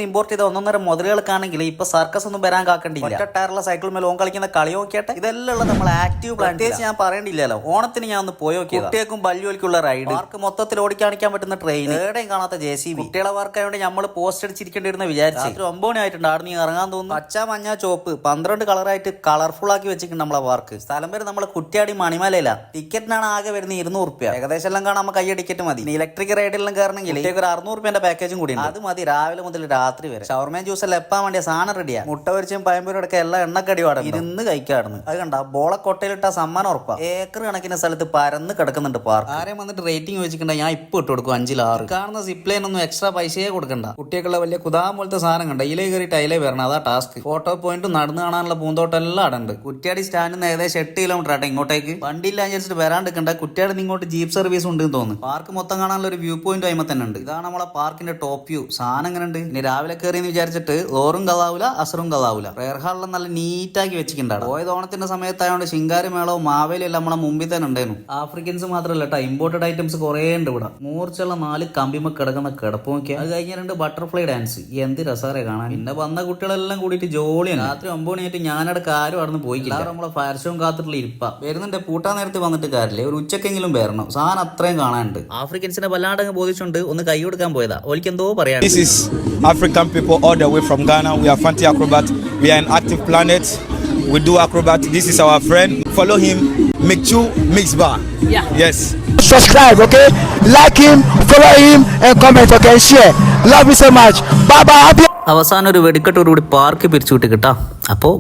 നിന്ന് ഇമ്പോർട്ട് ചെയ്ത ഒന്നൊന്നര മുതലുകൾക്കാണെങ്കിൽ ഇപ്പൊ സർക്കസ് ഒന്നും വരാൻ കാക്കണ്ടില്ല. ഒറ്റ ടയറുള്ള സൈക്കിൾ മേലെ ഓൺ കളിക്കുന്ന കളി നോക്കിയാട്ടെ. ഇതെല്ലാം ഉള്ള നമ്മൾ ആക്റ്റീവ് പ്ലാൻ. പ്രത്യേകിച്ച് ഞാൻ പറയേണ്ടില്ലല്ലോ, ഓണത്തിന് ഞാൻ ഒന്ന് പോയി നോക്കിയത്. കുട്ടികൾക്കും ബല്ലുവൽക്കുള്ള റൈഡ്, പാർക്ക് മൊത്തത്തിൽ ഓടിക്കാണിക്കാൻ പറ്റുന്ന ട്രെയിൻ, എവിടെയും കാണാത്ത JCB. കുട്ടികളെ വർക്കായോണ്ട് നമ്മൾ പോസ്റ്റ് അടിച്ചിരിക്കേണ്ടിരുന്ന വിചാരിച്ചു. രാത്രി 9 മണി ആയിട്ടുണ്ട്. അവിടെ നീ ഇറങ്ങാൻ തോന്നുന്നു. പച്ച മഞ്ഞ ചോപ്പ് 12 കളറായിട്ട് കളർഫുൾ ആക്കി വെച്ചിട്ടുണ്ട് നമ്മളെ പാർക്ക്. സ്ഥലം പേര് നമ്മളെ കുറ്റ്യാടി മണിമലയില. ടിക്കറ്റിനാണ് ആകെ വരുന്നത് 200 രൂപ. ഏകദേശം എല്ലാം കാണാൻ നമുക്ക് കയ്യ ടിക്കറ്റ് മതി. ഇലക്ട്രിക് റൈഡിലെല്ലാം കയറണമെങ്കിൽ ഒരു 600 രൂപേന്റെ പാക്കേജും കൂടി ഉണ്ട്. അത് മതി രാവിലെ മുതൽ രാത്രി വരെ. ഷവർമയും ജ്യൂസെല്ലാം എപ്പാൻ വേണ്ടിയ സാധനം റെഡിയാ. മുട്ട പൊരിച്ചും പയമ്പൂരടക്കം എല്ലാ എണ്ണക്കടി പാടും. ഇരുന്ന് കഴിക്കാടുന്നു. അത് കണ്ട ബോളെ കൊട്ടയിലിട്ട സമ്മാനം ഉറപ്പാ. ഏക്കർ കണക്കിന് സ്ഥലത്ത് പരന്ന് കിടക്കുന്നുണ്ട് പാർക്ക്. ആരെയും വന്നിട്ട് റേറ്റിംഗ് വെച്ചിട്ടുണ്ട ഞാൻ ഇപ്പൊ ഇട്ട് കൊടുക്കും 5/6. കാണുന്ന സിപ്ലൈൻ ഒന്നും എക്സ്ട്രാ പൈസയെ കൊടുക്കണ്ട. കുട്ടികളുടെ വലിയ കുതാം പോലത്തെ സാധനം കണ്ട ഇതിലേ കയറിയിട്ട് അതിലേ വരണം. അതാ ടാസ്ക്. ഫോട്ടോ പോയിന്റ് നടന്നു കാണാനുള്ള പൂന്തോട്ടം എല്ലാം അടണ്ട്. കുറ്റ്യാടി സ്റ്റാൻഡിൽ നിന്ന് ഏകദേശം 8 കിലോമീറ്റർ ആട്ടെ ഇങ്ങോട്ടേക്ക്. വണ്ടിയില്ല അനുസരിച്ചിട്ട് വരാണ്ടിരിക്കണ്ട. കുറ്റ്യാടി ഇങ്ങോട്ട് ജീപ്പ് സർവീസ് ഉണ്ട് തോന്നുന്നു. പാർക്ക് മൊത്തം കാണാനുള്ള ഒരു വ്യൂ പോയിന്റ് ആയി തന്നെ ഉണ്ട്. ഇതാണ് നമ്മളെ പാർക്കിന്റെ ടോപ്പ് വ്യൂ. സാധനം എങ്ങനെ ഉണ്ട്. ഇനി രാവിലെ കയറി എന്ന് വിചാരിച്ചിട്ട് ഓറും കഥാവൂല അസറും കഥാവൂല. പ്രയർ ഹാളിൽ നല്ല നീറ്റാക്കി വെച്ചിട്ടുണ്ടാവും. പോയത് ഓണത്തിന്റെ സമയത്തായോണ്ട് ശിങ്കാരി മേളവും മാവേലിയും എല്ലാം നമ്മളെ മുമ്പിൽ തന്നെ ഉണ്ടായിരുന്നു. ആഫ്രിക്കൻസ് മാത്രമല്ല കേട്ടോ, ഇമ്പോർട്ടഡ് ഐറ്റംസ് കുറേ ഉണ്ട് ഇവിടെ. മൂർച്ചുള്ള 4 കമ്പിമ കിടക്കുന്ന കിടപ്പ് നോക്കിയാൽ അത് കഴിഞ്ഞിട്ടുണ്ട് ബട്ടർഫ്ലൈ ഡാൻസ്. എന്ത് രസാറെ കാണാൻ. പിന്നെ വന്ന കുട്ടികളെല്ലാം കൂടിയിട്ട് ജോളിയാണ്. രാത്രി 9 മണിയായിട്ട് ഞാനടക്കം ആരും അവിടെ നിന്ന് പോയില്ല. നമ്മളെ ഫയർ ഷോ കാത്തിട്ടുള്ള ഇരിപ്പ വരുന്നുണ്ട്. പൂട്ടാൻ നേരത്തെ വന്നിട്ട് കാര്യമില്ല, ഒരു ഉച്ചക്കെങ്കിലും വരണം. സാധനം അത്രയും കാണാനുണ്ട്. ആഫ്രിക്കൻസിനെ വല്ലാണ്ടങ്ങ് ബോധിച്ചുണ്ട് ഒന്ന് കൈ കൊടുക്കാൻ പോയതാ. ഓൽക്ക് എന്തോ പറയാം. This is African people all the way from Ghana. We are Fanti Acrobat. We are an active planet. We do acrobat. This is our friend. Follow him. Mikchu Mixbar. Yeah. Yes. Subscribe, okay? Like him, follow him, and comment, okay? Share. Love you so much. Bye bye. അവസാനം ഒരു വെടിക്കെട്ടോടുകൂടി park പിരിച്ചു വിട്ട് കിട്ടാ. അപ്പോ